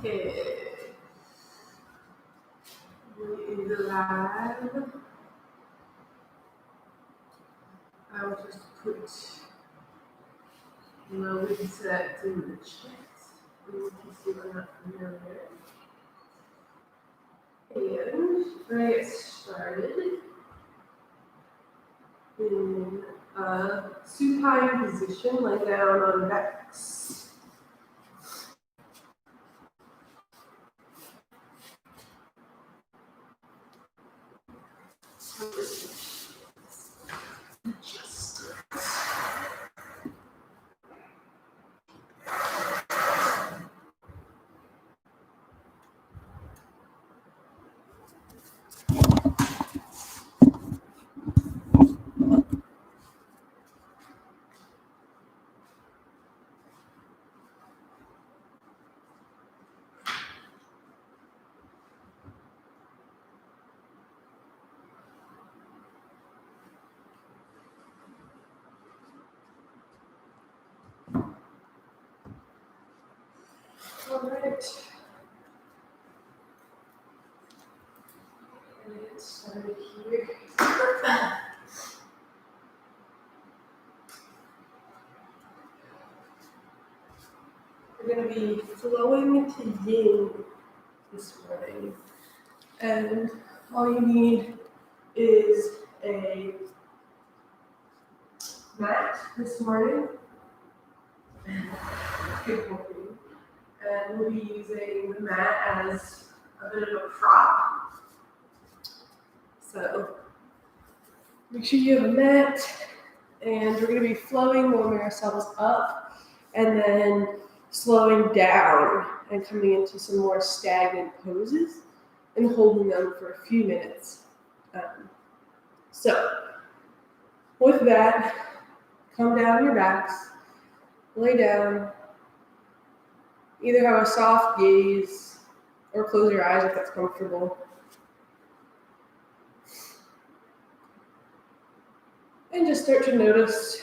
Okay. We is live. I will just put loaded set in the chat. In case you are not familiar. And we're gonna get started in a supine position, lay down on backs. All right. Get started here. We're going to be flowing to yin this morning. And all you need is a mat this morning. Good morning. And we'll be using the mat as a bit of a prop. So make sure you have a mat, and we're going to be flowing, warming ourselves up, and then slowing down and coming into some more stagnant poses and holding them for a few minutes. So with that, come down on your backs, lay down, either have a soft gaze or close your eyes if that's comfortable. And just start to notice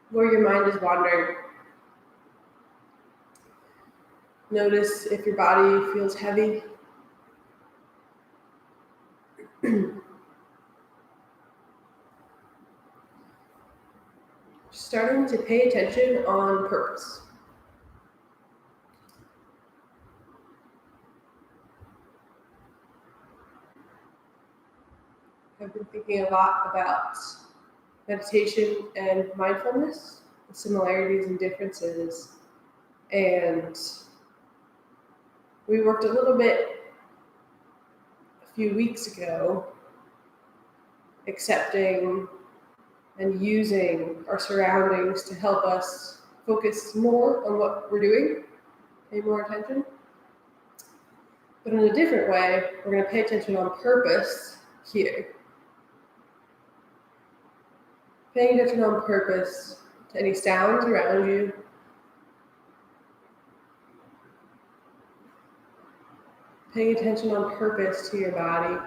where your mind is wandering. Notice if your body feels heavy. Starting to pay attention on purpose. I've been thinking a lot about meditation and mindfulness, the similarities and differences, and we worked a little bit a few weeks ago accepting and using our surroundings to help us focus more on what we're doing, pay more attention. But in a different way, we're going to pay attention on purpose here. Paying attention on purpose to any sounds around you. Paying attention on purpose to your body.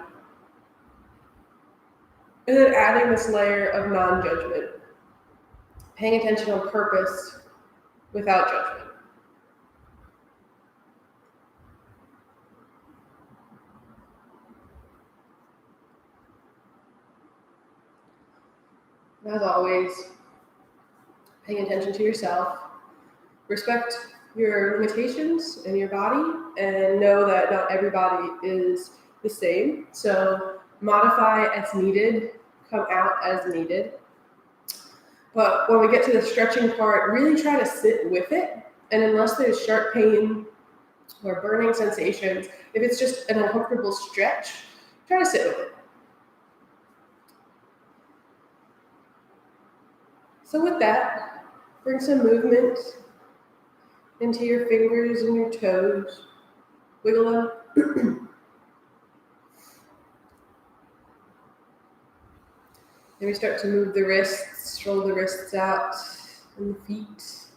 And then adding this layer of non-judgment. Paying attention on purpose without judgment. As always, paying attention to yourself. Respect your limitations in your body and know that not everybody is the same. So modify as needed, come out as needed. But when we get to the stretching part, really try to sit with it. And unless there's sharp pain or burning sensations, if it's just an uncomfortable stretch, try to sit with it. So with that, bring some movement into your fingers and your toes. Wiggle them. Then we start to move the wrists, roll the wrists out, and the feet.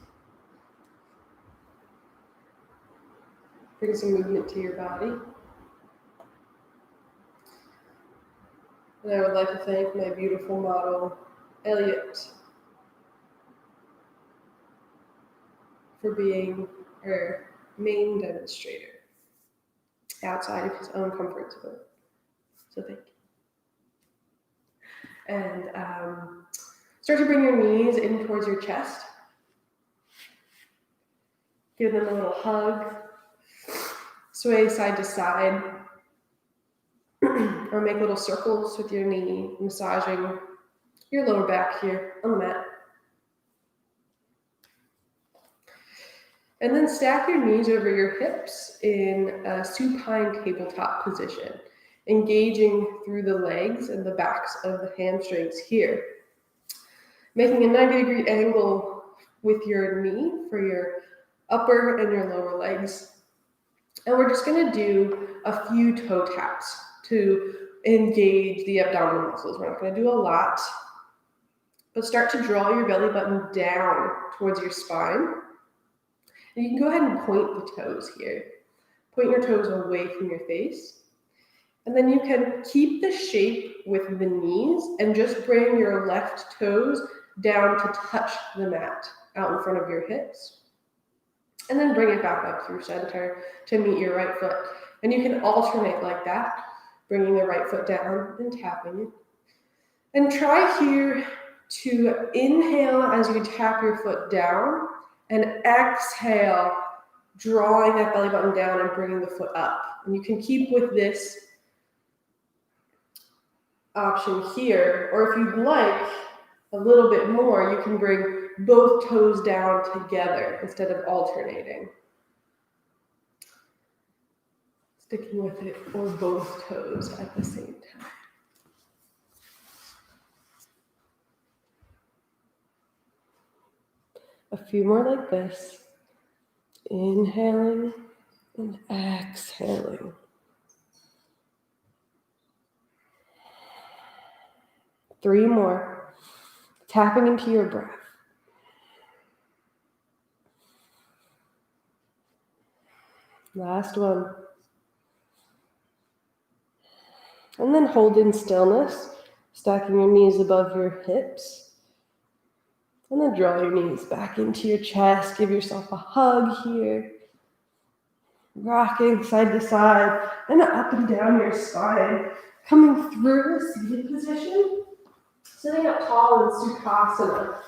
Bring some movement to your body. And I would like to thank my beautiful model, Elliot, for being her main demonstrator outside of his own comfort zone. So thank you. And start to bring your knees in towards your chest. Give them a little hug. Sway side to side. Or make little circles with your knee, massaging your lower back here on the mat. And then stack your knees over your hips in a supine tabletop position, engaging through the legs and the backs of the hamstrings here. Making a 90-degree angle with your knee for your upper and your lower legs. And we're just going to do a few toe taps to engage the abdominal muscles. We're not going to do a lot, but start to draw your belly button down towards your spine. And you can go ahead and point the toes here. Point your toes away from your face. And then you can keep the shape with the knees and just bring your left toes down to touch the mat out in front of your hips. And then bring it back up through center to meet your right foot. And you can alternate like that, bringing the right foot down and tapping it. And try here to inhale as you tap your foot down and exhale, drawing that belly button down and bringing the foot up. And you can keep with this option here, or if you'd like a little bit more, you can bring both toes down together instead of alternating. Sticking with it, or both toes at the same time. A few more like this. Inhaling and exhaling. Three more. Tapping into your breath. Last one. And then hold in stillness, stacking your knees above your hips. And then draw your knees back into your chest. Give yourself a hug here. Rocking side to side and up and down your spine. Coming through a seated position. Sitting up tall in Sukhasana.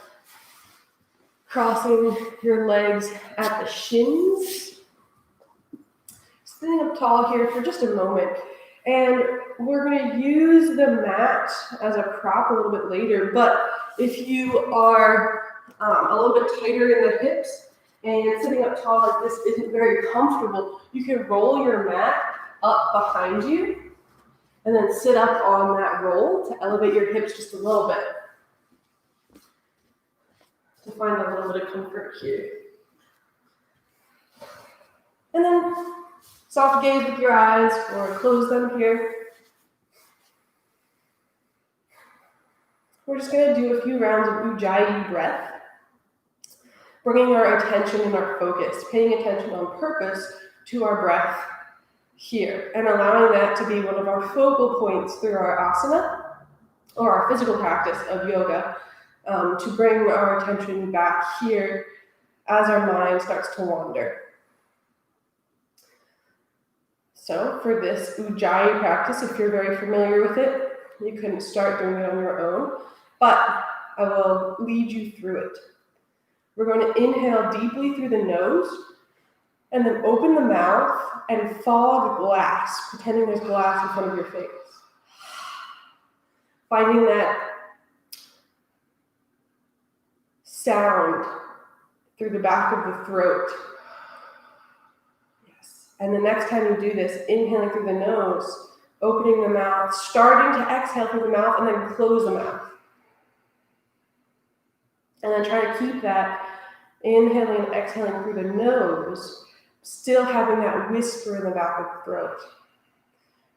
Crossing your legs at the shins. Sitting up tall here for just a moment. And we're going to use the mat as a prop a little bit later. But if you are a little bit tighter in the hips and sitting up tall like this isn't very comfortable, you can roll your mat up behind you and then sit up on that roll to elevate your hips just a little bit. To find a little bit of comfort here. And then soft gaze with your eyes or close them here. We're just going to do a few rounds of Ujjayi breath, bringing our attention and our focus, paying attention on purpose to our breath here, and allowing that to be one of our focal points through our asana, or our physical practice of yoga, to bring our attention back here as our mind starts to wander. So for this Ujjayi practice, if you're very familiar with it, you can start doing it on your own, but I will lead you through it. We're going to inhale deeply through the nose, and then open the mouth and fog glass, pretending there's glass in front of your face. Finding that sound through the back of the throat. Yes. And the next time you do this, inhaling through the nose, opening the mouth, starting to exhale through the mouth, and then close the mouth. And then try to keep that inhaling and exhaling through the nose, still having that whisper in the back of the throat.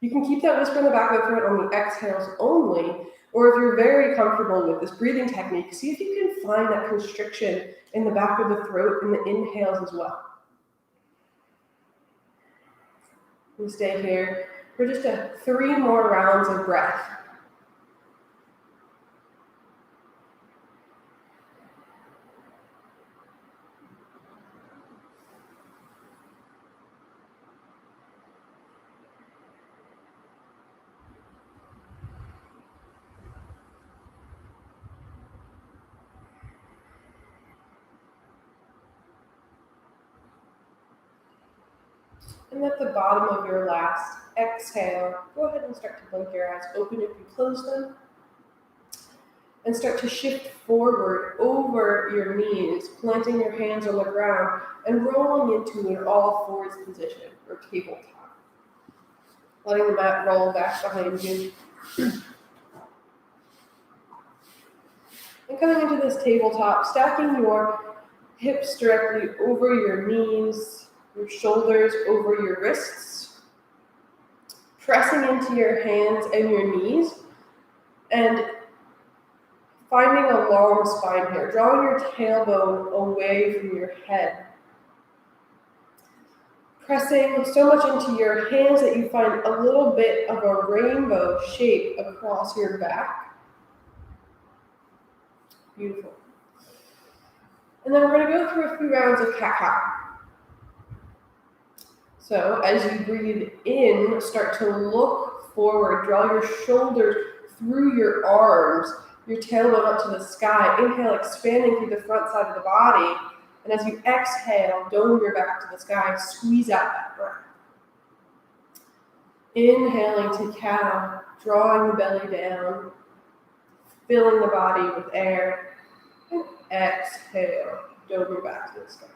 You can keep that whisper in the back of the throat on the exhales only, or if you're very comfortable with this breathing technique, see if you can find that constriction in the back of the throat in the inhales as well. We'll stay here for just 3 more rounds of breath. And at the bottom of your last exhale, go ahead and start to blink your eyes open if you close them. And start to shift forward over your knees, planting your hands on the ground and rolling into an all fours position or tabletop. Letting the mat roll back behind you. And coming into this tabletop, stacking your hips directly over your knees, your shoulders over your wrists, pressing into your hands and your knees, and finding a long spine here, drawing your tailbone away from your head. Pressing so much into your hands that you find a little bit of a rainbow shape across your back. Beautiful. And then we're going to go through a few rounds of cat-cow. So as you breathe in, start to look forward, draw your shoulders through your arms, your tailbone up to the sky. Inhale, expanding through the front side of the body. And as you exhale, dome your back to the sky, squeeze out that breath. Inhaling to cow, drawing the belly down, filling the body with air. And exhale, dome your back to the sky.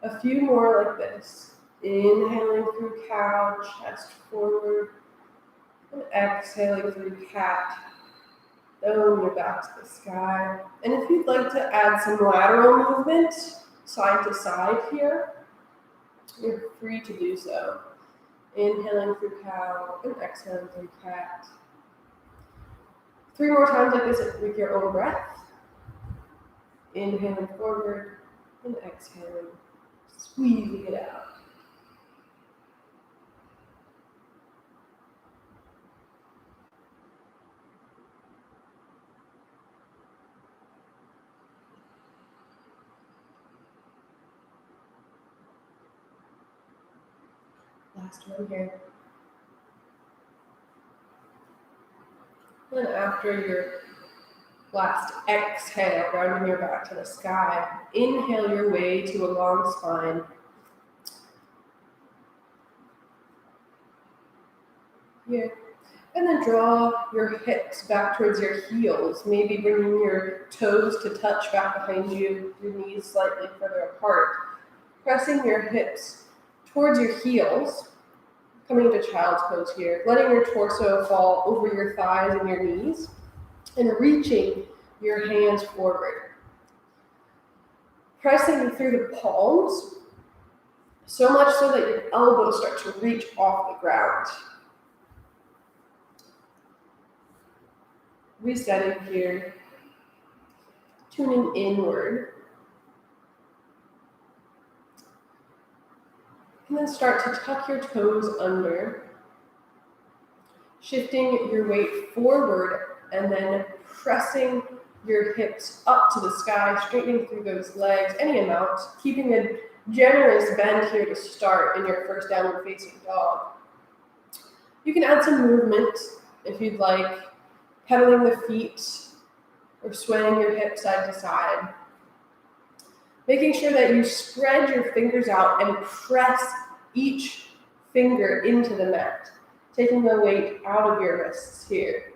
A few more like this. Inhaling through cow, chest forward. And exhaling through cat. Dome your back to the sky. And if you'd like to add some lateral movement, side to side here, you're free to do so. Inhaling through cow and exhaling through cat. 3 more times like this with your own breath. Inhaling forward and exhaling, squeezing it out. Last one here. And after your last exhale, rounding your back to the sky, inhale your way to a long spine. Here. And then draw your hips back towards your heels, maybe bringing your toes to touch back behind you, your knees slightly further apart. Pressing your hips towards your heels, coming into child's pose here, letting your torso fall over your thighs and your knees, and reaching your hands forward. Pressing through the palms, so much so that your elbows start to reach off the ground. Resetting here, tuning inward. And then start to tuck your toes under, shifting your weight forward and then pressing your hips up to the sky, straightening through those legs, any amount, keeping a generous bend here to start in your first downward facing dog. You can add some movement if you'd like, pedaling the feet or swaying your hips side to side. Making sure that you spread your fingers out and press each finger into the mat, taking the weight out of your wrists here.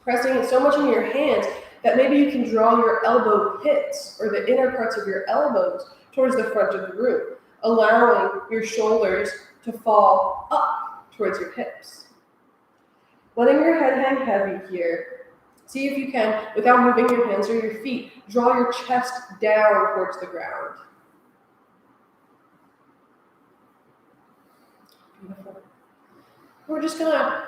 Pressing it so much in your hands that maybe you can draw your elbow pits or the inner parts of your elbows towards the front of the room, allowing your shoulders to fall up towards your hips. Letting your head hang heavy here. See if you can, without moving your hands or your feet, draw your chest down towards the ground. Beautiful. We're just gonna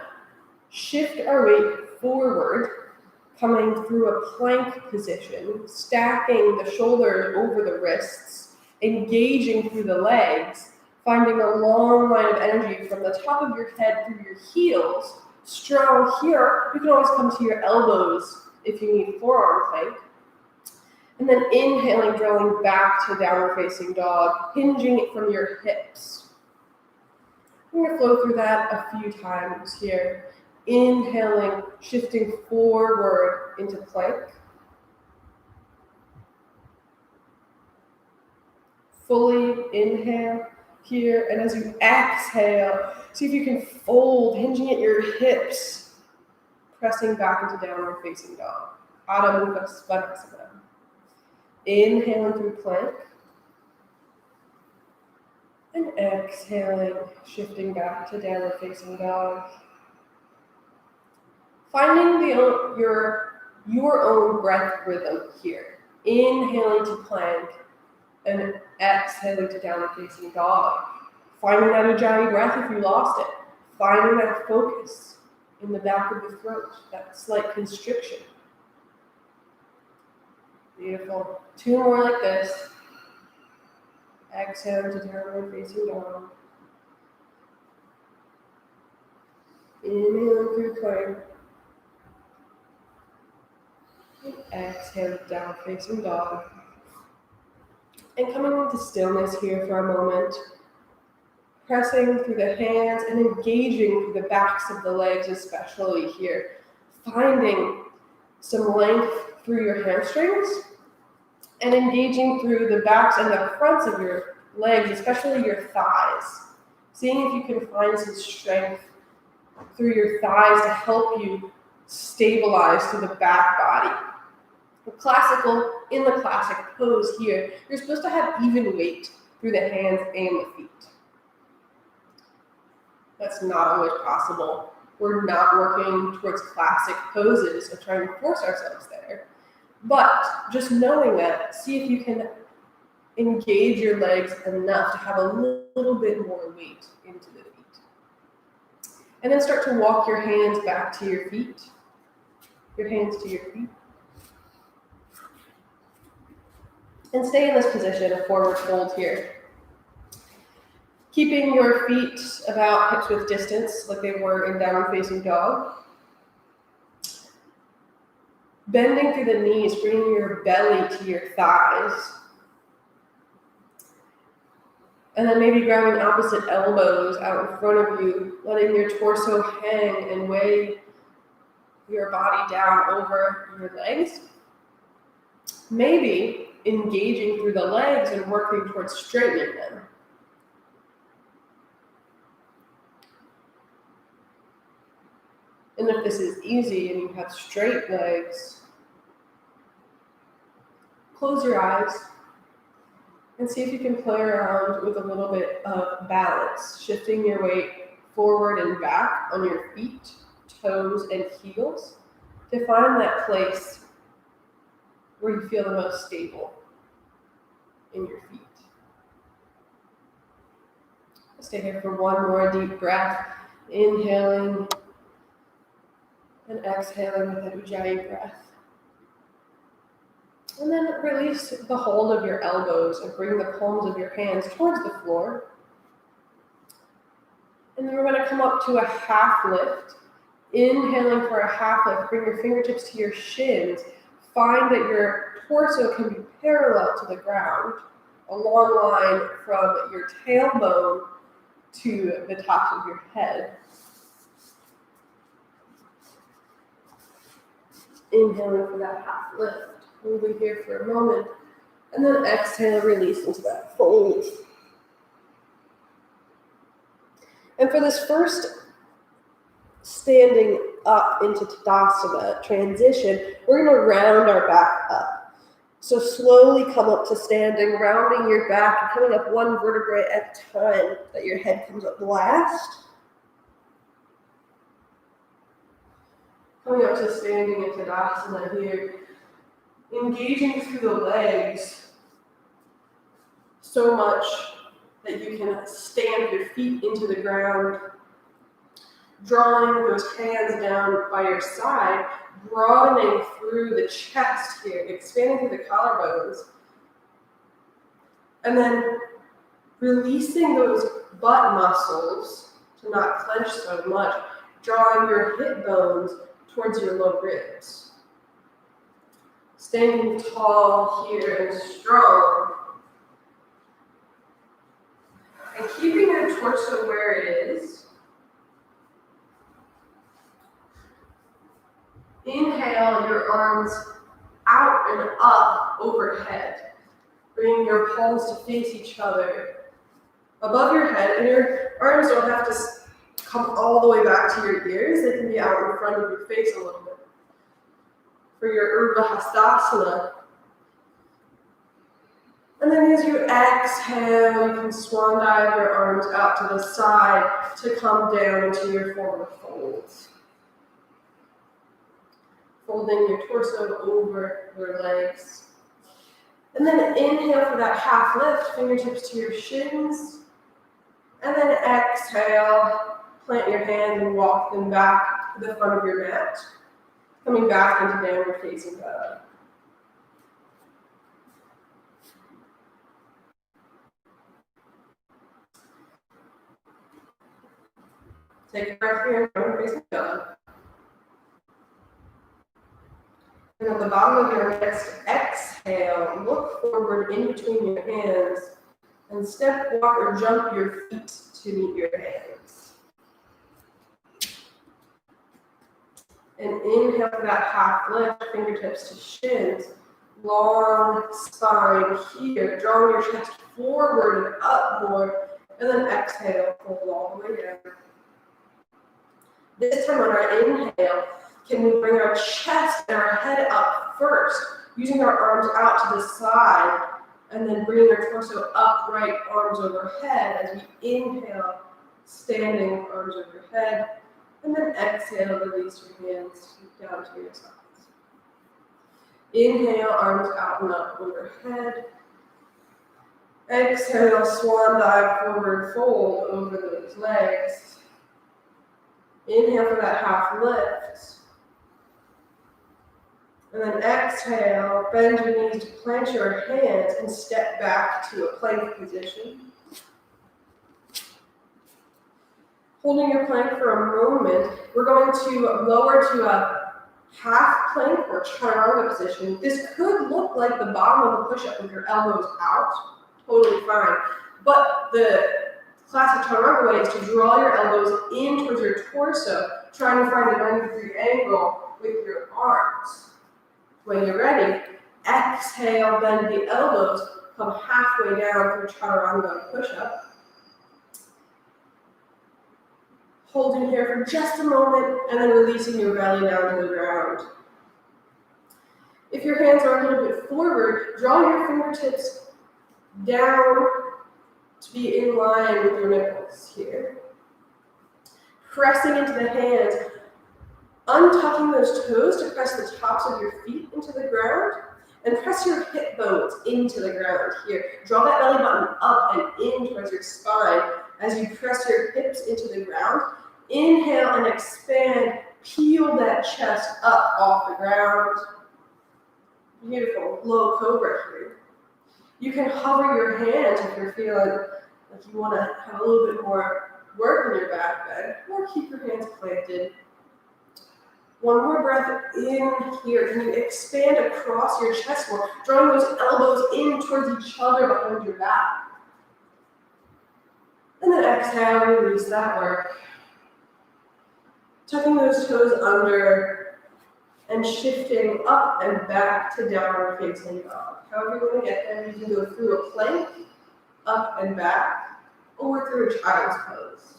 shift our weight forward, coming through a plank position, stacking the shoulders over the wrists, engaging through the legs, finding a long line of energy from the top of your head through your heels. Strong here. You can always come to your elbows if you need forearm plank. And then inhaling, drawing back to downward facing dog, hinging it from your hips. We're going to flow through that a few times here. Inhaling, shifting forward into plank. Fully inhale, here. And as you exhale, see if you can fold, hinging at your hips, pressing back into downward facing dog. Adho Mukha Svanasana. Inhaling through plank. And exhaling, shifting back to downward facing dog. Finding your own breath rhythm here. Inhaling to plank and exhaling to downward facing dog. Finding that Ujjayi breath if you lost it. Finding that focus in the back of the throat, that slight constriction. Beautiful. 2 more like this. Exhale to downward facing dog. Inhaling through plank. And exhale down facing dog. And coming into stillness here for a moment. Pressing through the hands and engaging through the backs of the legs, especially here. Finding some length through your hamstrings and engaging through the backs and the fronts of your legs, especially your thighs. Seeing if you can find some strength through your thighs to help you stabilize through the back body. In the classic pose here, you're supposed to have even weight through the hands and the feet. That's not always possible. We're not working towards classic poses or trying to force ourselves there. But just knowing that, see if you can engage your legs enough to have a little bit more weight into the feet. And then start to walk your hands back to your feet. Your hands to your feet. And stay in this position of forward fold here. Keeping your feet about hips width distance like they were in downward facing dog. Bending through the knees, bringing your belly to your thighs. And then maybe grabbing opposite elbows out in front of you, letting your torso hang and weigh your body down over your legs. Maybe engaging through the legs and working towards straightening them. And if this is easy and you have straight legs, close your eyes and see if you can play around with a little bit of balance, shifting your weight forward and back on your feet, toes, and heels to find that place where you feel the most stable in your feet. Stay here for one more deep breath, inhaling and exhaling with that Ujjayi breath. And then release the hold of your elbows and bring the palms of your hands towards the floor. And then we're going to come up to a half lift. Inhaling for a half lift, bring your fingertips to your shins. Find that your torso can be parallel to the ground, a long line from your tailbone to the top of your head. Inhaling for that half lift. Moving here for a moment. And then exhale, release into that fold. And for this first standing up into Tadasana transition, we're going to round our back up. So slowly come up to standing, rounding your back, and coming up one vertebrae at a time, that your head comes up last. Coming up to standing in Tadasana here, engaging through the legs so much that you can stamp your feet into the ground, drawing those hands down by your side, broadening through the chest here, expanding through the collarbones, and then releasing those butt muscles to not clench so much, drawing your hip bones towards your low ribs. Standing tall here and strong. And keeping your torso where it is. Inhale your arms out and up overhead. Bringing your palms to face each other. above your head, and your arms don't have to come all the way back to your ears. They can be out in front of your face a little bit. For your Urdhva Hastasana. And then as you exhale, you can swan dive your arms out to the side to come down into your forward folds. Folding your torso over your legs. And then inhale for that half lift, fingertips to your shins. And then exhale, plant your hands and walk them back to the front of your mat. Coming back into downward facing dog. Take a breath here, downward facing dog. And at the bottom of your next exhale, look forward in between your hands and step, walk, or jump your feet to meet your hands. And inhale for that half lift, fingertips to shins, long spine here, drawing your chest forward and up more, and then exhale, fold all the way down. This time on our inhale, can we bring our chest and our head up first, using our arms out to the side, and then bringing our torso upright, arms overhead as we inhale, standing, arms overhead, and then exhale, release your hands down to your sides. Inhale, arms out and up overhead. Exhale, swan dive, forward fold over those legs. Inhale for that half lift. And then exhale, bend your knees to plant your hands and step back to a plank position. Holding your plank for a moment, we're going to lower to a half plank or chaturanga position. This could look like the bottom of a push-up with your elbows out, totally fine. But the classic chaturanga way is to draw your elbows in towards your torso, trying to find a 90-degree angle with your arms. When you're ready, exhale, bend the elbows, come halfway down through chaturanga push-up. Holding here for just a moment, and then releasing your belly down to the ground. If your hands are a little bit forward, draw your fingertips down to be in line with your nipples here. Pressing into the hands, untucking those toes to press the tops of your feet into the ground, and press your hip bones into the ground here. Draw that belly button up and in towards your spine as you press your hips into the ground. Inhale and expand, peel that chest up off the ground. Beautiful, low cobra here. You can hover your hands if you're feeling like you want to have a little bit more work in your back bend, or keep your hands planted. One more breath in here. Can you expand across your chest more, drawing those elbows in towards each other behind your back. And then exhale, release that work. Tucking those toes under and shifting up and back to downward facing dog. However you want to get there, you can go through a plank, up and back, or through a child's pose.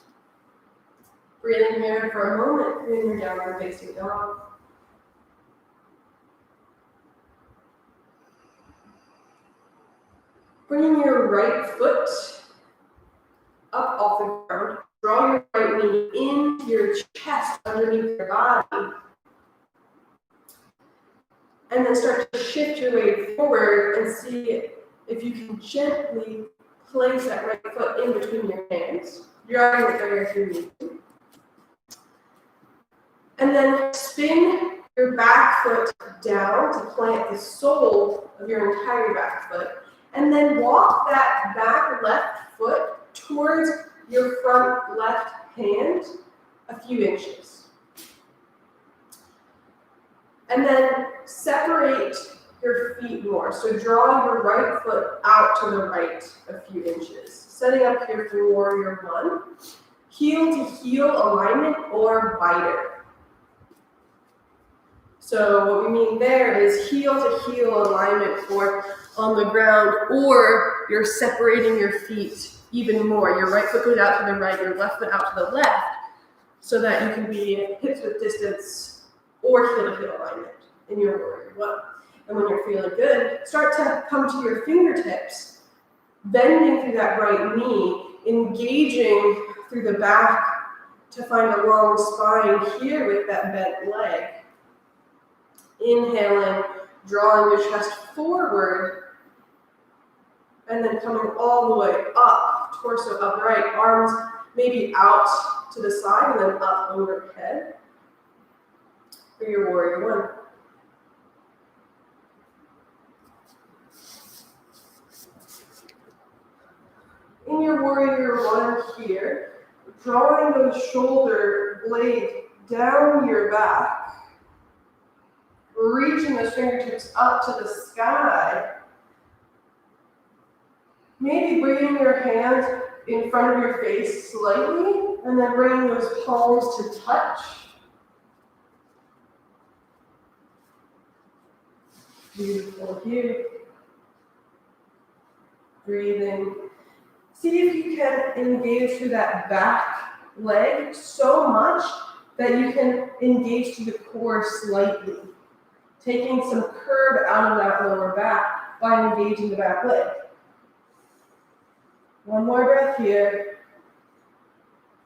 Breathing here for a moment, in your downward facing dog. Bringing your right foot up off the ground. Draw your right knee into your chest underneath your body. And then start to shift your weight forward and see if you can gently place that right foot in between your hands, drawing the area through your knee. And then spin your back foot down to plant the sole of your entire back foot. And then walk that back left foot towards your front left hand a few inches. And then separate your feet more. So draw your right foot out to the right a few inches. Setting up here for warrior one. Heel to heel alignment or biter. So what we mean there is heel to heel alignment for on the ground, or you're separating your feet even more. Your right foot goes out to the right, your left foot out to the left, so that you can be hips width distance or heel to heel alignment in your warrior one. And when you're feeling good, start to come to your fingertips, bending through that right knee, engaging through the back to find a long spine here with that bent leg. Inhaling, drawing your chest forward, and then coming all the way up, torso upright, arms maybe out to the side and then up overhead for your warrior one. In your warrior one here, drawing those shoulder blades down your back, reaching those fingertips up to the sky. Maybe bringing your hands in front of your face slightly, and then bringing those palms to touch. Beautiful here. Breathing. See if you can engage through that back leg so much that you can engage through the core slightly. Taking some curve out of that lower back by engaging the back leg. One more breath here.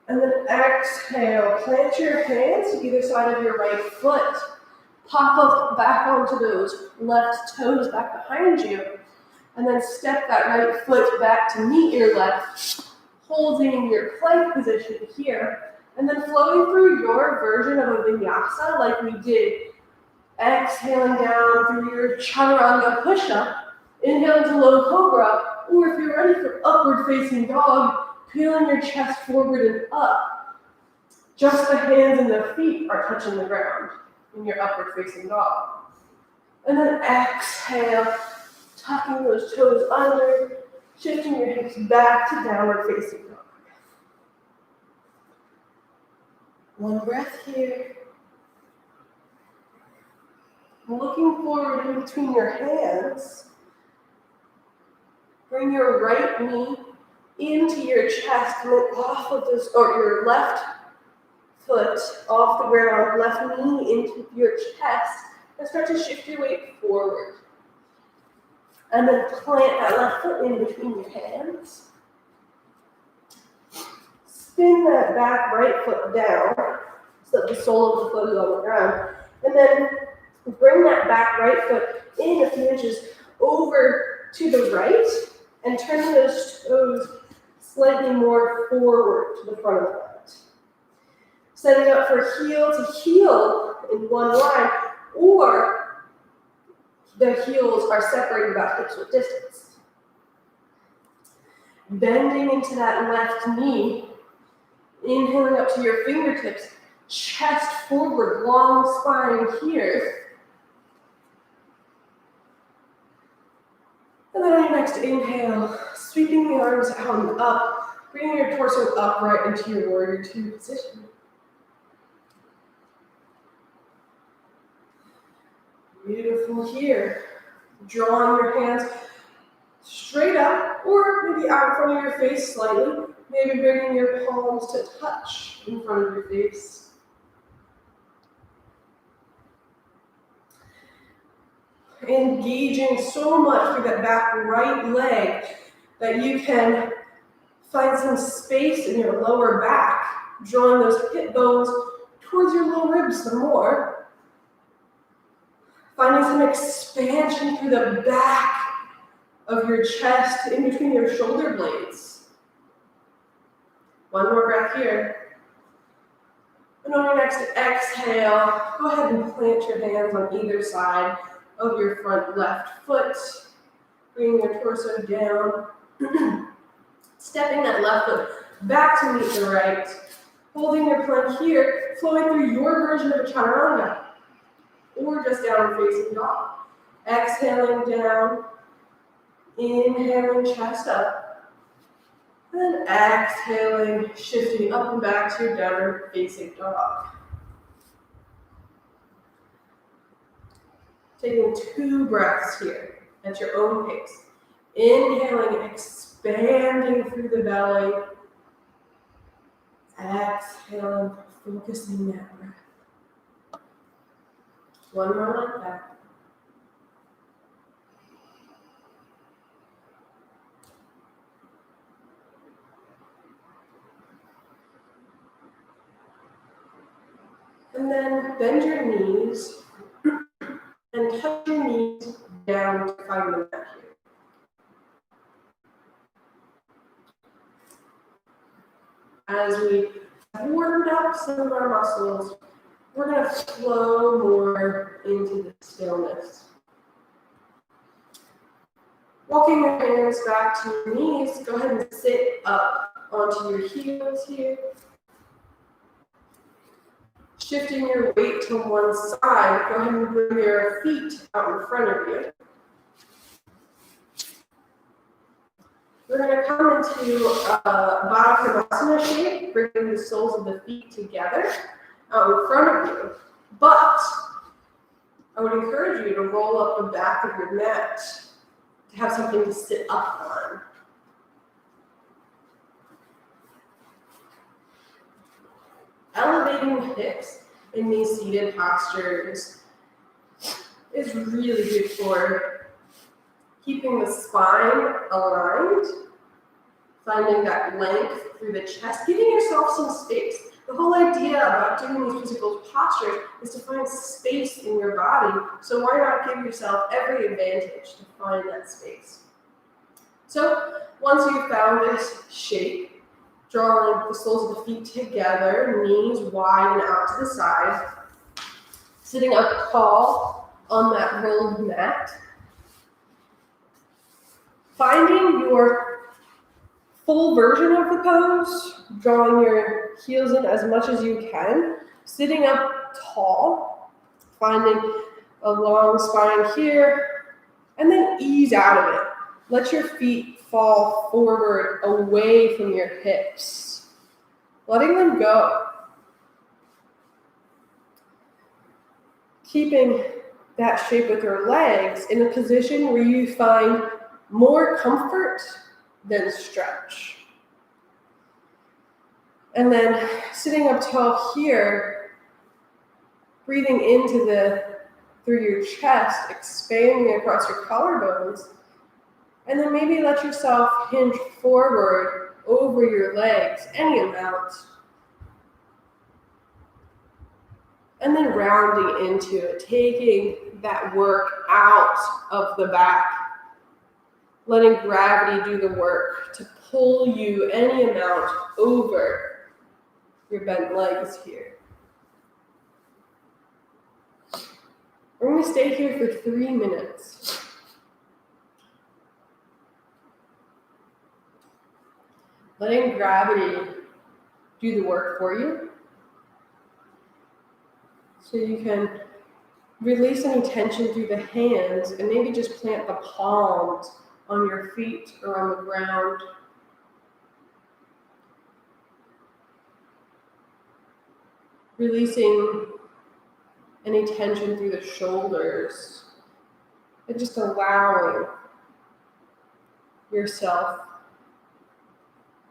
And then exhale. Plant your hands to either side of your right foot. Pop up back onto those left toes back behind you. And then step that right foot back to meet your left, holding your plank position here. And then flowing through your version of a vinyasa like we did. Exhaling down through your chaturanga push-up. Inhaling to low cobra. Or if you're ready for upward facing dog, peeling your chest forward and up. Just the hands and the feet are touching the ground in your upward facing dog. And then exhale, tucking those toes under, shifting your hips back to downward facing dog. One breath here. Looking forward in between your hands. Bring your right knee into your chest and then off of this, or your left foot off the ground, left knee into your chest, and start to shift your weight forward. And then plant that left foot in between your hands. Spin that back right foot down so that the sole of the foot is on the ground. And then bring that back right foot in a few inches over to the right and turn those toes slightly more forward to the front of the foot. Setting up for heel to heel in one line, or the heels are separated about hips width distance. Bending into that left knee, inhaling up to your fingertips, chest forward, long spine here. And then on your next inhale, sweeping the arms out and up, bringing your torso upright into your warrior two position. Beautiful here. Drawing your hands straight up, or maybe out in front of your face slightly. Maybe bringing your palms to touch in front of your face. Engaging so much through that back right leg that you can find some space in your lower back, drawing those hip bones towards your low ribs some more. Finding some expansion through the back of your chest, in between your shoulder blades. One more breath here. And on your next exhale, go ahead and plant your hands on either side of your front left foot, bringing your torso down, stepping that left foot back to meet the right, holding your plank here, flowing through your version of a chaturanga, or just downward facing dog. Exhaling down, inhaling chest up, and exhaling, shifting up and back to your downward facing dog. Taking 2 breaths here at your own pace. Inhaling, expanding expanding through the belly. Exhale, focusing that breath. One more like that. And then bend your knees and touch your knees down to find the mat here. As we warmed up some of our muscles, we're going to flow more into the stillness. Walking your hands back to your knees, go ahead and sit up onto your heels here. Shifting your weight to one side, go ahead and bring your feet out in front of you. We're going to come into Baddha Konasana shape, bringing the soles of the feet together out in front of you. But I would encourage you to roll up the back of your mat to have something to sit up on. Elevating the hips in these seated postures is really good for keeping the spine aligned, finding that length through the chest, giving yourself some space. The whole idea about doing these physical postures is to find space in your body, so why not give yourself every advantage to find that space? So once you've found this shape, drawing the soles of the feet together, knees wide and out to the side, sitting up tall on that rolled mat, finding your full version of the pose, drawing your heels in as much as you can, sitting up tall, finding a long spine here, and then ease out of it. Let your feet fall forward away from your hips, letting them go. Keeping that shape with your legs in a position where you find more comfort than stretch. And then sitting up tall here, breathing through your chest, expanding across your collarbones, and then maybe let yourself hinge forward over your legs, any amount. And then rounding into it, taking that work out of the back, letting gravity do the work to pull you any amount over your bent legs here. We're going to stay here for 3 minutes. Letting gravity do the work for you. So you can release any tension through the hands and maybe just plant the palms on your feet or on the ground. Releasing any tension through the shoulders and just allowing yourself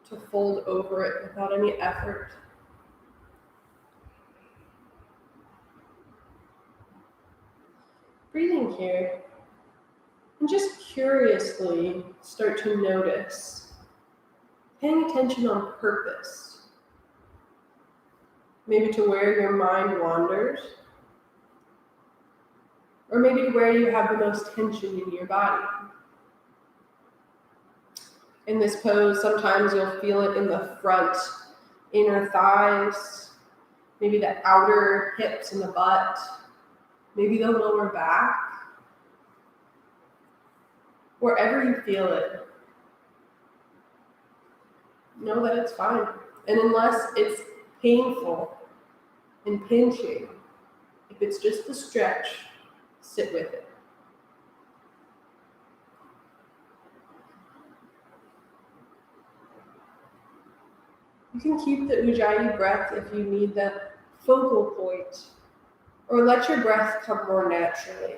to fold over it without any effort. Breathing here, and just curiously start to notice, paying attention on purpose, maybe to where your mind wanders, or maybe to where you have the most tension in your body. In this pose, sometimes you'll feel it in the front, inner thighs, maybe the outer hips and the butt, maybe the lower back. Wherever you feel it, know that it's fine. And unless it's painful and pinching, if it's just the stretch, sit with it. You can keep the Ujjayi breath if you need that focal point, or let your breath come more naturally.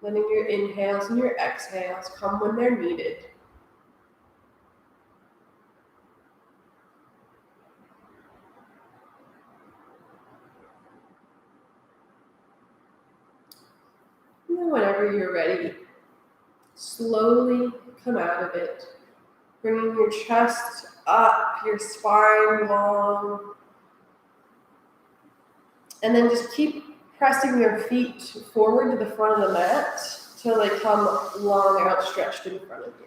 Letting your inhales and your exhales come when they're needed. And then whenever you're ready, slowly come out of it, bringing your chest up, your spine long, and then just keep pressing your feet forward to the front of the mat till they come long outstretched in front of you.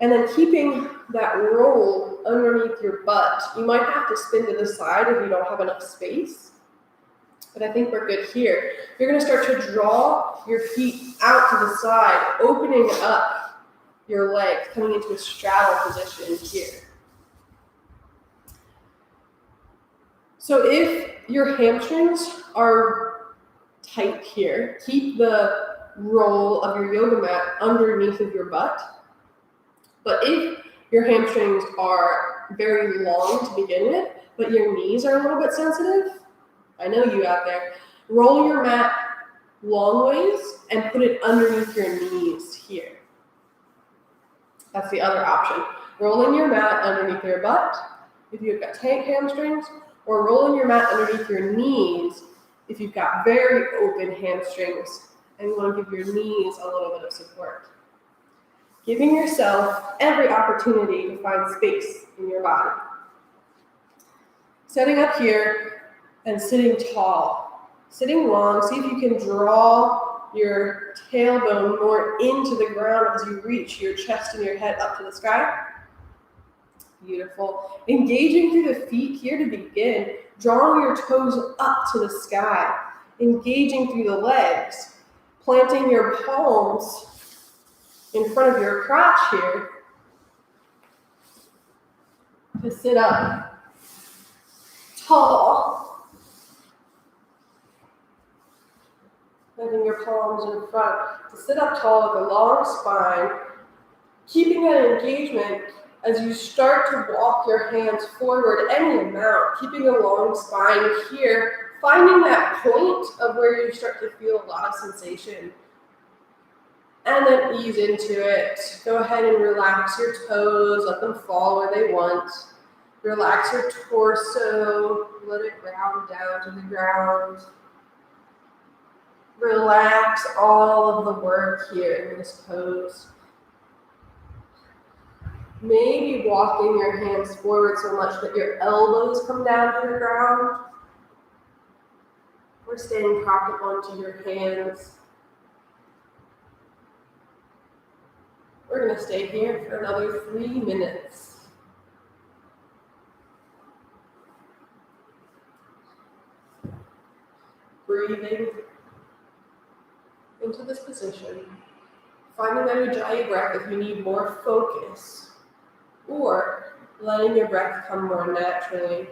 And then keeping that roll underneath your butt. You might have to spin to the side if you don't have enough space, but I think we're good here. You're going to start to draw your feet out to the side, opening up your legs, coming into a straddle position here. So if your hamstrings are tight here, keep the roll of your yoga mat underneath of your butt. But if your hamstrings are very long to begin with, but your knees are a little bit sensitive, I know you out there, roll your mat long ways and put it underneath your knees here. That's the other option. Rolling your mat underneath your butt if you've got tight hamstrings, or rolling your mat underneath your knees if you've got very open hamstrings and you want to give your knees a little bit of support. Giving yourself every opportunity to find space in your body. Setting up here and sitting tall. Sitting long, see if you can draw your tailbone more into the ground as you reach your chest and your head up to the sky. Beautiful. Engaging through the feet here to begin. Drawing your toes up to the sky. Engaging through the legs. Planting your palms in front of your crotch here to sit up tall. Letting your palms in front to sit up tall with a long spine, keeping that engagement as you start to walk your hands forward any amount, keeping a long spine here, finding that point of where you start to feel a lot of sensation. And then ease into it. Go ahead and relax your toes, let them fall where they want. Relax your torso, let it round down to the ground. Relax all of the work here in this pose. Maybe walking your hands forward so much that your elbows come down to the ground. Or staying propped up onto your hands. We're going to stay here for another 3 minutes. Breathing into this position. Finding that Ujjayi breath if you need more focus. Or letting your breath come more naturally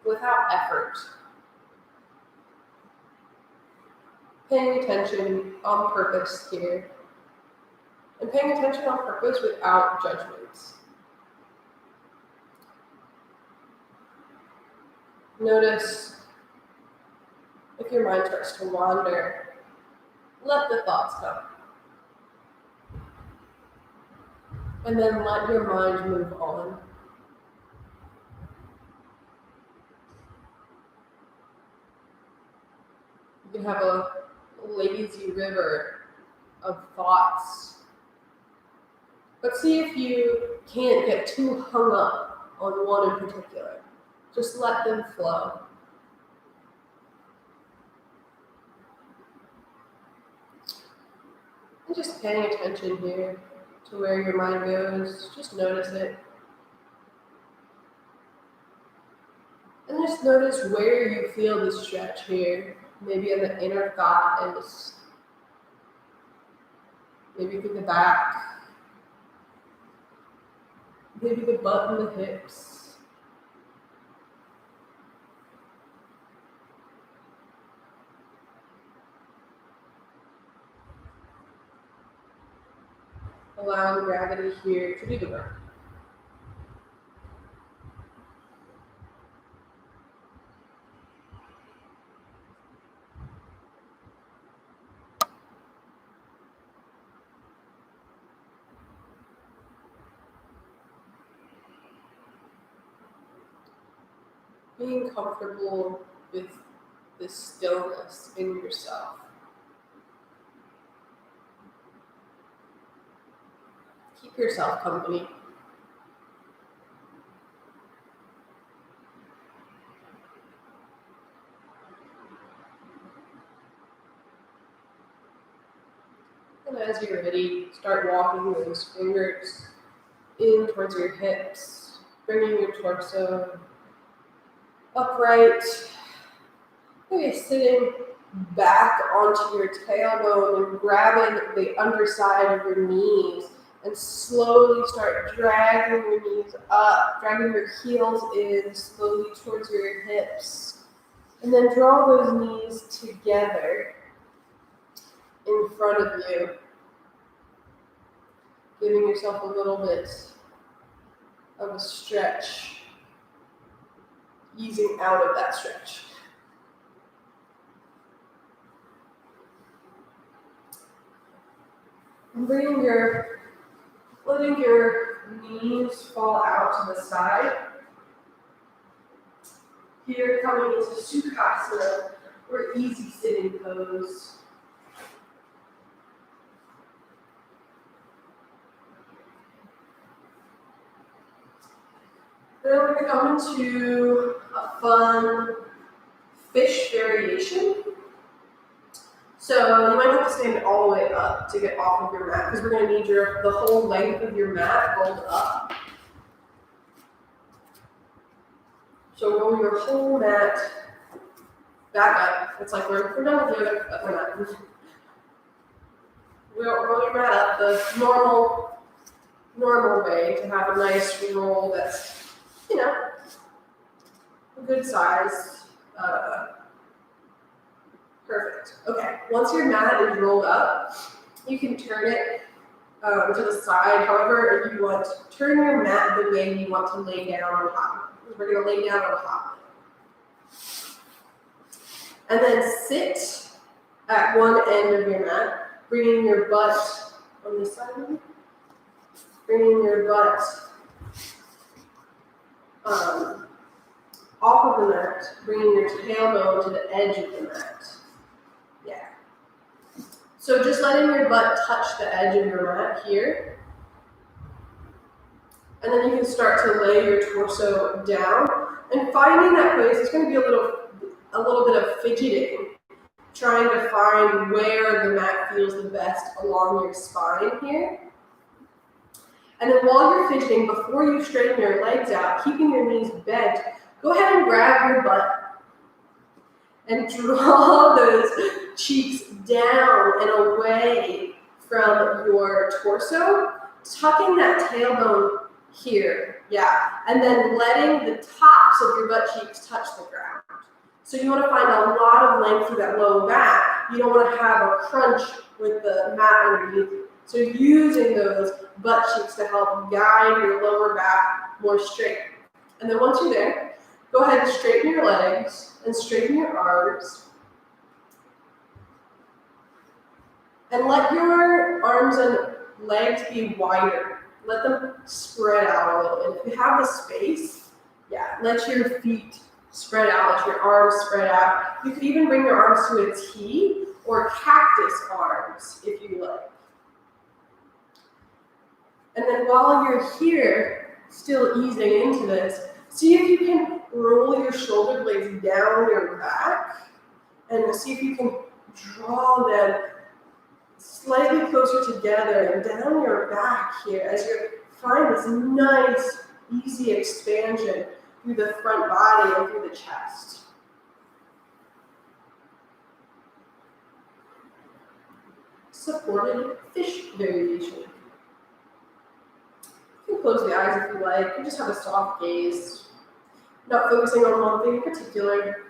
without effort. Paying attention on purpose here. And paying attention on purpose without judgments. Notice if your mind starts to wander, let the thoughts come. And then let your mind move on. You can have a lazy river of thoughts. But see if you can't get too hung up on one in particular. Just let them flow. And just paying attention here to where your mind goes. Just notice it. And just notice where you feel the stretch here. Maybe in the inner thought and maybe through the back. Maybe the butt and the hips. Allowing gravity here to do the work. Being comfortable with this stillness in yourself. Keep yourself company. And as you're ready, start walking those fingers in towards your hips, bringing your torso upright. Maybe sitting back onto your tailbone and grabbing the underside of your knees and slowly start dragging your knees up, dragging your heels in slowly towards your hips. And then draw those knees together in front of you, giving yourself a little bit of a stretch, easing out of that stretch. And letting your knees fall out to the side. Here, coming into Sukhasana, or easy sitting pose. Then we're going to come into a fun fish variation. So you might have to stand all the way up to get off of your mat, because we're going to need the whole length of your mat rolled up. So roll your whole mat back up. It's like we're done with yoga, but we're not. We'll roll your mat up the normal way to have a nice roll that's, a good size. Perfect. Okay, once your mat is rolled up, you can turn it to the side. However, if you want, turn your mat the way you want to lay down on top. We're going to lay down on top. And then sit at one end of your mat, bringing your butt on this side. Bringing your butt off of the mat, bringing your tailbone to the edge of the mat. Yeah. So just letting your butt touch the edge of your mat here. And then you can start to lay your torso down. And finding that place, it's going to be a little bit of fidgeting, trying to find where the mat feels the best along your spine here. And then while you're fidgeting, before you straighten your legs out, keeping your knees bent, go ahead and grab your butt and draw those cheeks down and away from your torso, tucking that tailbone here, yeah, and then letting the tops of your butt cheeks touch the ground. So you want to find a lot of length through that low back. You don't want to have a crunch with the mat underneath you. So using those butt cheeks to help guide your lower back more straight. And then once you're there, go ahead and straighten your legs and straighten your arms. And let your arms and legs be wider. Let them spread out a little bit. If you have the space, yeah, let your feet spread out, let your arms spread out. You could even bring your arms to a T or cactus arms if you like. And then while you're here, still easing into this, see if you can roll your shoulder blades down your back and see if you can draw them slightly closer together and down your back here as you find this nice, easy expansion through the front body and through the chest. Supported fish variation. You can close the eyes if you like, and just have a soft gaze, not focusing on one thing in particular.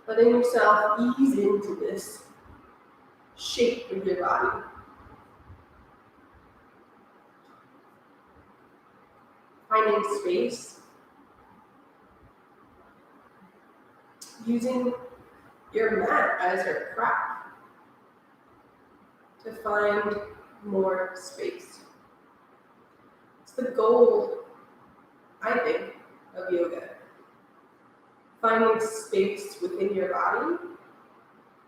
Letting yourself ease into this shape of your body. Finding space. Using your mat as your prop to find more space. It's the goal, I think, of yoga. finding space within your body,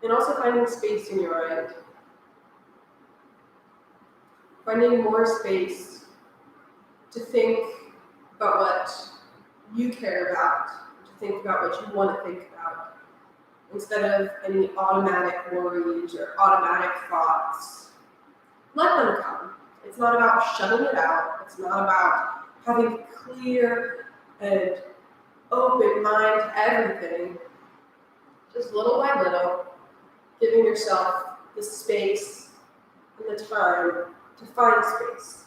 and also finding space in your mind. Finding more space to think about what you care about, to think about what you want to think about, instead of any automatic worries or automatic thoughts. Let them come. It's not about shutting it out. It's not about having clear and open mind to everything. Just little by little, giving yourself the space and the time to find space.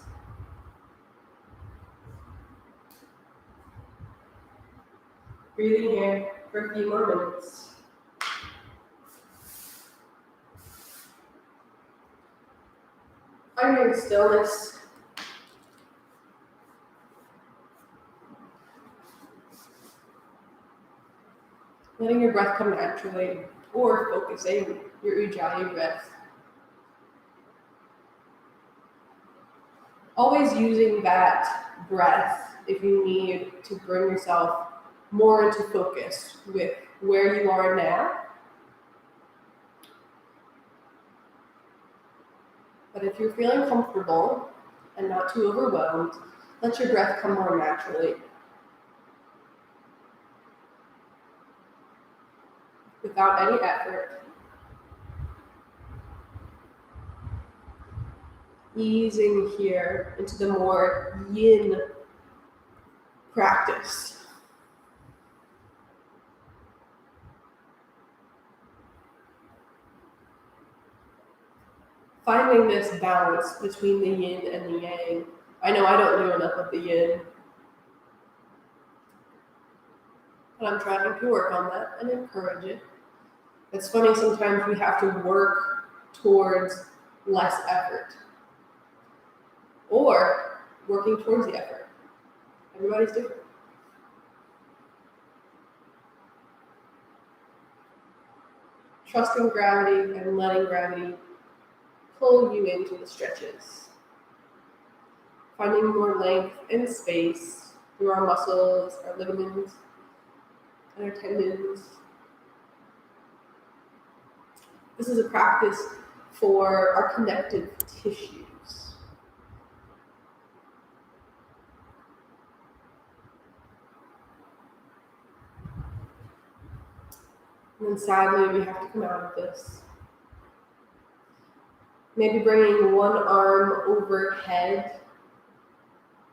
Breathing here for a few more minutes. Finding stillness. Letting your breath come naturally, or focusing your Ujjayi breath. Always using that breath if you need to bring yourself more into focus with where you are now. But if you're feeling comfortable and not too overwhelmed, let your breath come more naturally. Without any effort. Easing here into the more yin practice. Finding this balance between the yin and the yang. I know I don't do enough of the yin, but I'm trying to work on that and encourage it. It's funny, sometimes we have to work towards less effort, or working towards the effort. Everybody's different. Trusting gravity and letting gravity pull you into the stretches. Finding more length and space through our muscles, our ligaments, and our tendons. This is a practice for our connective tissues. And then sadly, we have to come out of this. Maybe bringing one arm overhead.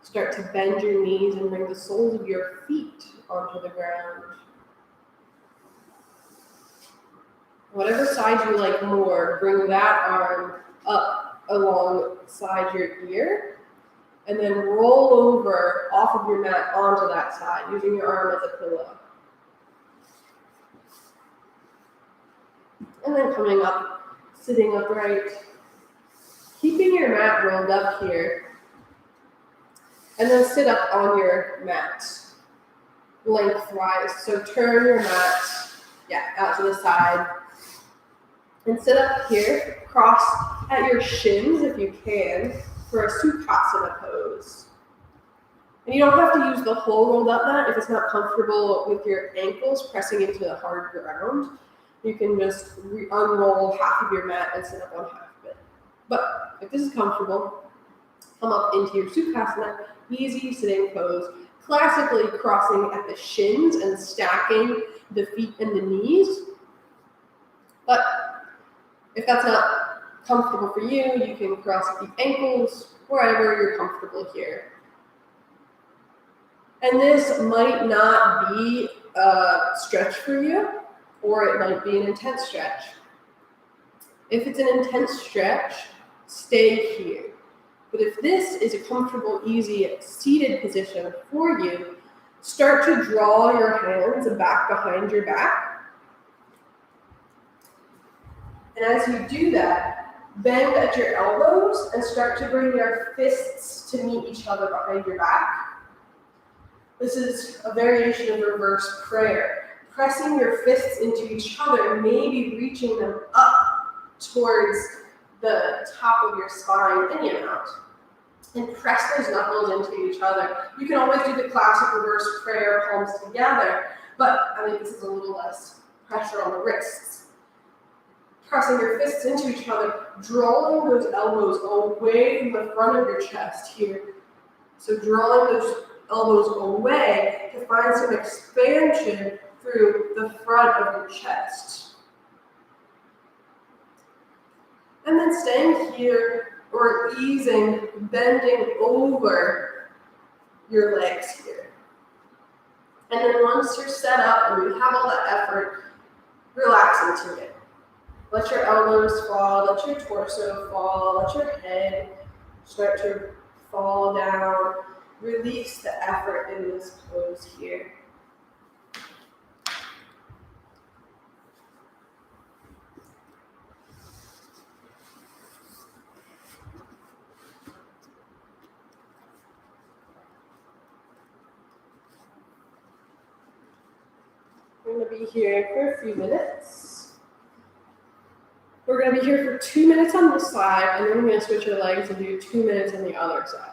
Start to bend your knees and bring the soles of your feet onto the ground. Whatever side you like more, bring that arm up alongside your ear, and then roll over off of your mat onto that side, using your arm as a pillow. And then coming up, sitting upright, keeping your mat rolled up here, and then sit up on your mat, lengthwise. So turn your mat, out to the side, and sit up here, cross at your shins if you can, for a Sukhasana pose. And you don't have to use the whole rolled up mat if it's not comfortable with your ankles pressing into the hard ground. You can just unroll half of your mat and sit up on half of it. But if this is comfortable, come up into your Sukhasana, easy sitting pose, classically crossing at the shins and stacking the feet and the knees. But if that's not comfortable for you, you can cross at the ankles, wherever you're comfortable here. And this might not be a stretch for you, or it might be an intense stretch. If it's an intense stretch, stay here. But if this is a comfortable, easy, seated position for you, start to draw your hands back behind your back. And as you do that, bend at your elbows and start to bring your fists to meet each other behind your back. This is a variation of reverse prayer. Pressing your fists into each other, maybe reaching them up towards the top of your spine, any amount. And press those knuckles into each other. You can always do the classic reverse prayer, palms together, but I think this is a little less pressure on the wrists. Pressing your fists into each other, drawing those elbows away from the front of your chest here. So drawing those elbows away to find some expansion through the front of your chest. And then staying here or easing, bending over your legs here. And then once you're set up and you have all that effort, relax into it. Let your elbows fall, let your torso fall, let your head start to fall down. Release the effort in this pose here. We're going to be here for a few minutes. We're going to be here for 2 minutes on this side, and then we're going to switch our legs and do 2 minutes on the other side.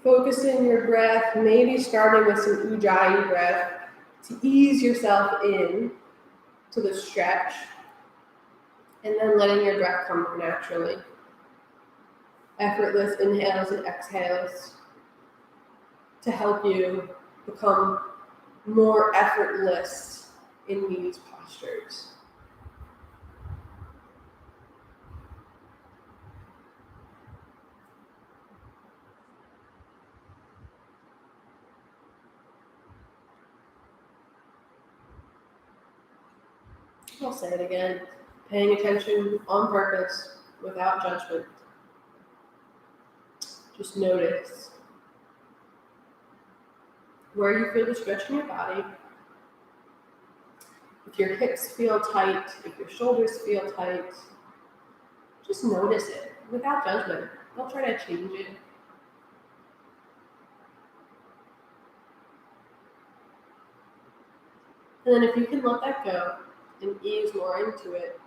Focusing your breath, maybe starting with some Ujjayi breath to ease yourself in to the stretch, and then letting your breath come naturally. Effortless inhales and exhales to help you become more effortless in these postures. I'll say it again, paying attention on purpose without judgment. Just notice where you feel the stretch in your body. If your hips feel tight, if your shoulders feel tight, just notice it without judgment. Don't try to change it. And then if you can let that go and ease more into it,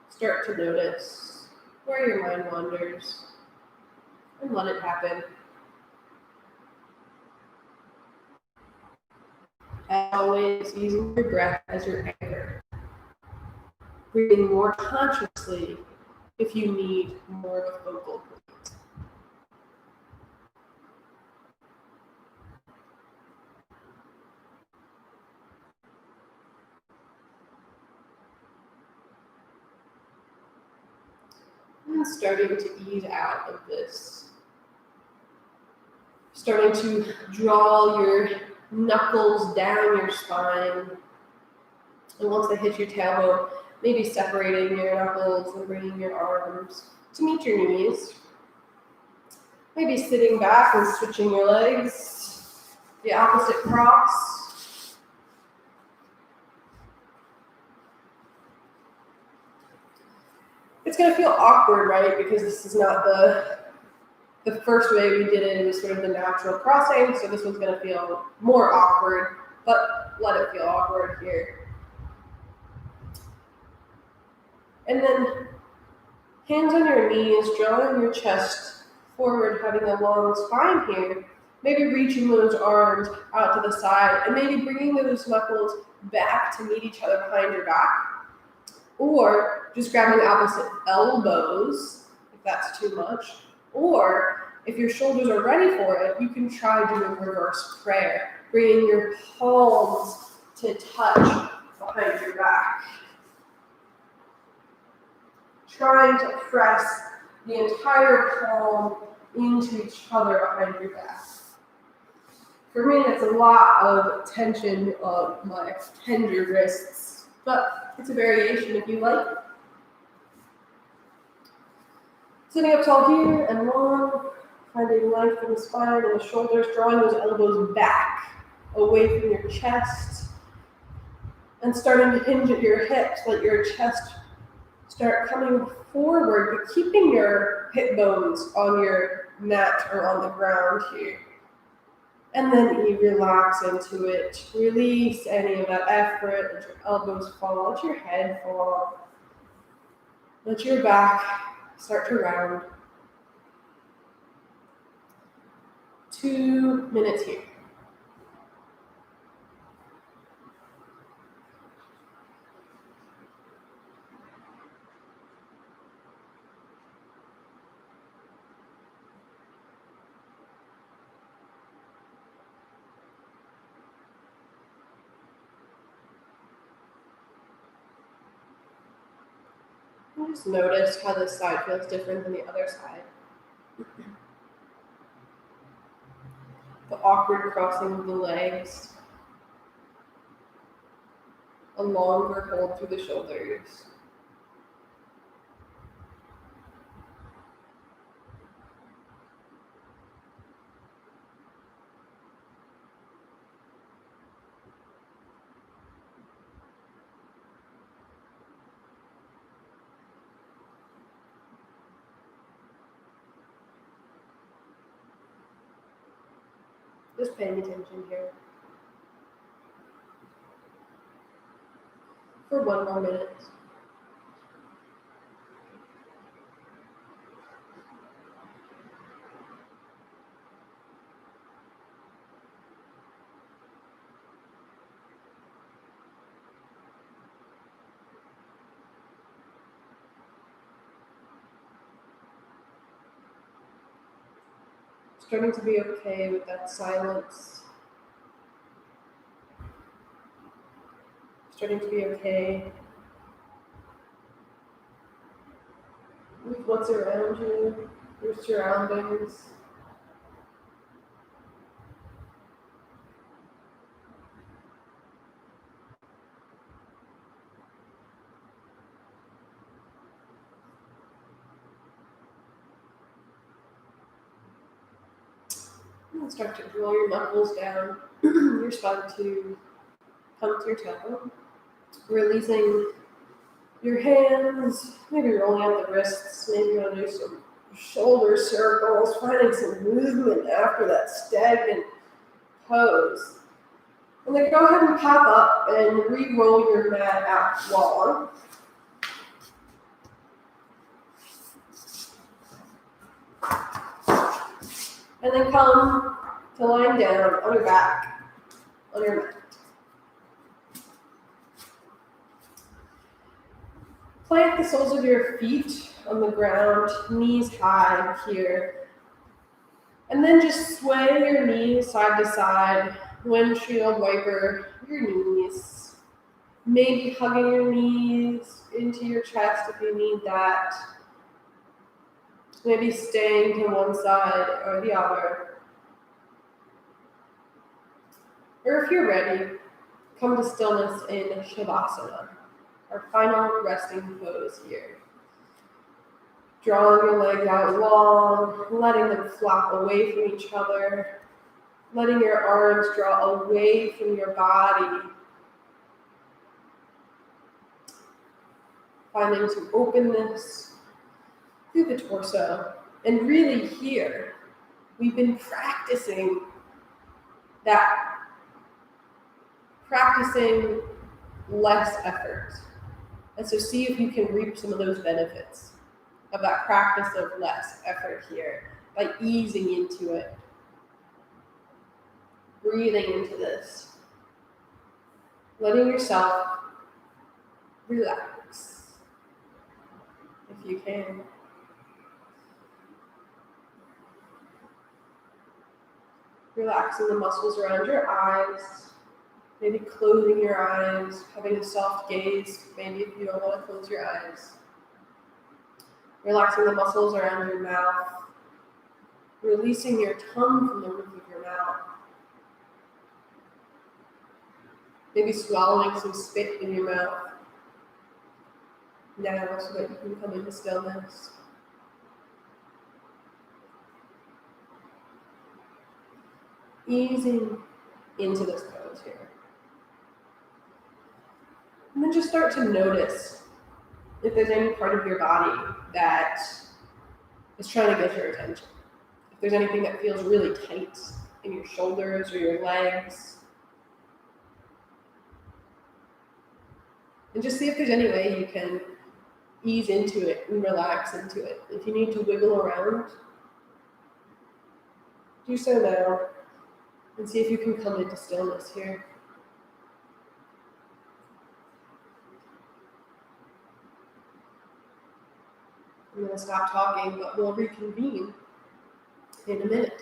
start to notice where your mind wanders and let it happen. As always, using your breath as your anchor. Breathing more consciously if you need more of a focal point. And starting to ease out of this. Starting to draw your knuckles down your spine. And once they hit your tailbone, maybe separating your knuckles and bringing your arms to meet your knees. Maybe sitting back and switching your legs, the opposite cross. It's going to feel awkward, right? Because this is not the first way we did it. It was sort of the natural crossing, so this one's going to feel more awkward, but let it feel awkward here. And then hands on your knees, drawing your chest forward, having a long spine here. Maybe reaching those arms out to the side and maybe bringing those knuckles back to meet each other behind your back. Or just grabbing opposite elbows, if that's too much. Or if your shoulders are ready for it, you can try doing reverse prayer, bringing your palms to touch behind your back. Trying to press the entire palm into each other behind your back. For me, it's a lot of tension of my tender wrists, but it's a variation if you like. Sitting up tall here and long, finding length in the spine and the shoulders, drawing those elbows back, away from your chest, and starting to hinge at your hips, let your chest start coming forward, but keeping your hip bones on your mat or on the ground here. And then you relax into it. Release any of that effort. Let your elbows fall. Let your head fall. Let your back start to round. 2 minutes here. And just notice how this side feels different than the other side. The awkward crossing of the legs. A longer hold through the shoulders. Just paying attention here. For 1 more minute. Starting to be okay with that silence. Starting to be okay with what's around you, your surroundings. And start to roll your knuckles down, your spine to come to your toe. Releasing your hands, maybe rolling out the wrists, maybe you want to do some shoulder circles, finding some movement after that stagnant pose. And then go ahead and pop up and re-roll your mat out long. And then come to lying down on your back, on your mat. Plant the soles of your feet on the ground, knees high here. And then just sway your knees side to side, windshield wiper your knees. Maybe hugging your knees into your chest if you need that. Maybe staying to one side or the other. Or if you're ready, come to stillness in Shavasana, our final resting pose here. Drawing your legs out long, letting them flop away from each other, letting your arms draw away from your body. Finding some openness through the torso. And really here, we've been practicing less effort. And so see if you can reap some of those benefits of that practice of less effort here by easing into it, breathing into this, letting yourself relax if you can. Relaxing the muscles around your eyes, maybe closing your eyes, having a soft gaze, maybe if you don't want to close your eyes. Relaxing the muscles around your mouth, releasing your tongue from the roof of your mouth. Maybe swallowing some spit in your mouth now so that you can come into stillness. Easing into this pose here. And then just start to notice if there's any part of your body that is trying to get your attention. If there's anything that feels really tight in your shoulders or your legs. And just see if there's any way you can ease into it and relax into it. If you need to wiggle around, Do so now and see if you can come into stillness here. I'm going to stop talking, but we'll reconvene in a minute.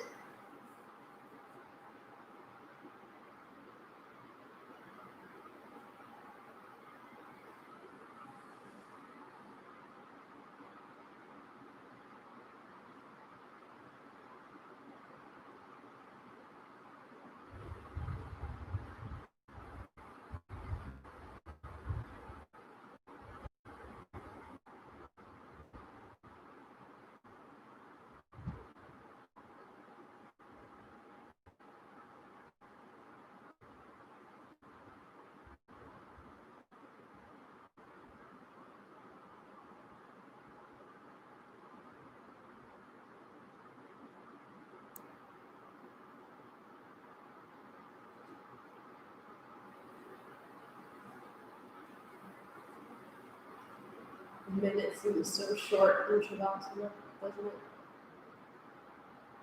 A minute seems so short in Shavasana, doesn't it?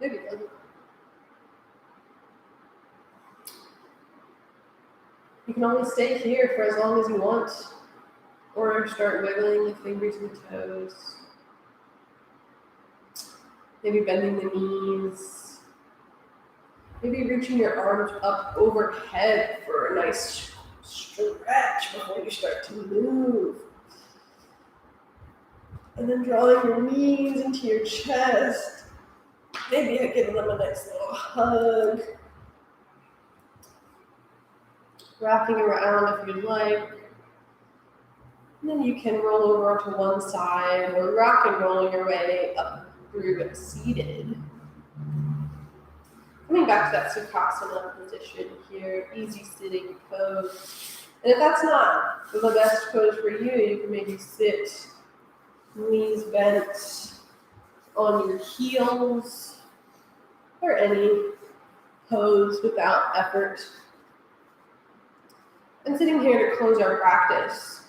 Maybe it doesn't. You can only stay here for as long as you want, or start wiggling the fingers and toes. Maybe bending the knees. Maybe reaching your arms up overhead for a nice stretch before you start to move. And then drawing your knees into your chest. Maybe giving them a nice little hug. Rocking around if you'd like. And then you can roll over to one side or rock and roll your way up through seated. Coming back to that Sukhasana position here, easy sitting pose. And if that's not the best pose for you, you can maybe sit, knees bent on your heels, or any pose without effort. And sitting here to close our practice.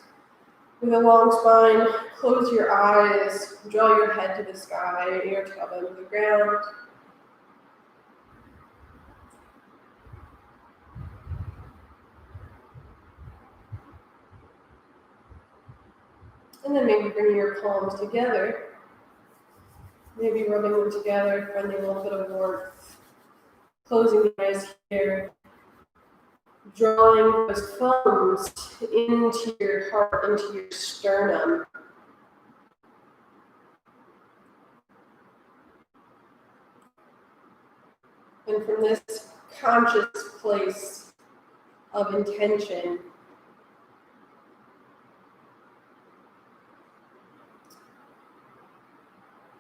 With a long spine, close your eyes, draw your head to the sky, your tailbone to the ground. And then maybe bring your palms together. Maybe rubbing them together, finding a little bit of warmth. Closing the eyes here. Drawing those thumbs into your heart, into your sternum. And from this conscious place of intention,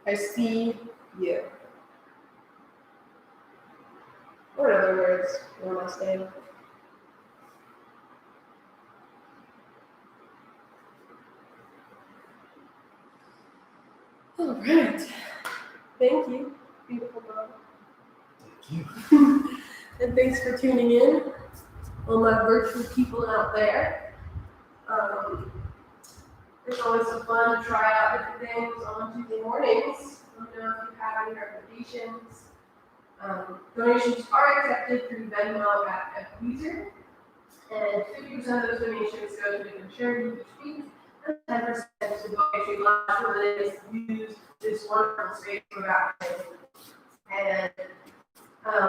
I see you. Or in other words, what am I saying? All right. Thank you, beautiful mom. Thank you. And thanks for tuning in, all my virtual people out there. It's always so fun to try out different things on Tuesday mornings. Let me know if you have any recommendations. Donations are accepted through Venmo at Weezer, and 50% of those donations go to different charities each week, and 10% to donation last one that is use this wonderful space for baptism. And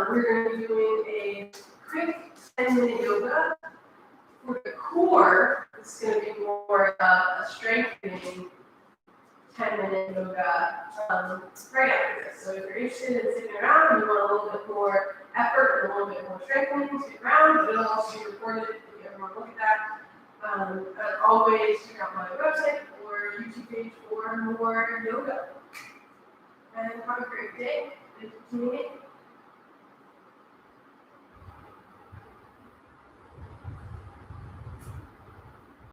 we're going to be doing a quick 10-minute yoga. For the core, it's going to be more a strengthening 10-minute yoga right after this. So if you're interested in sitting around and you want a little bit more effort and a little bit more strengthening, stick around. But it'll also be recorded if you ever want to look at that. As always, check out my website or YouTube page for more yoga. And have a great day. Thank you for tuning in.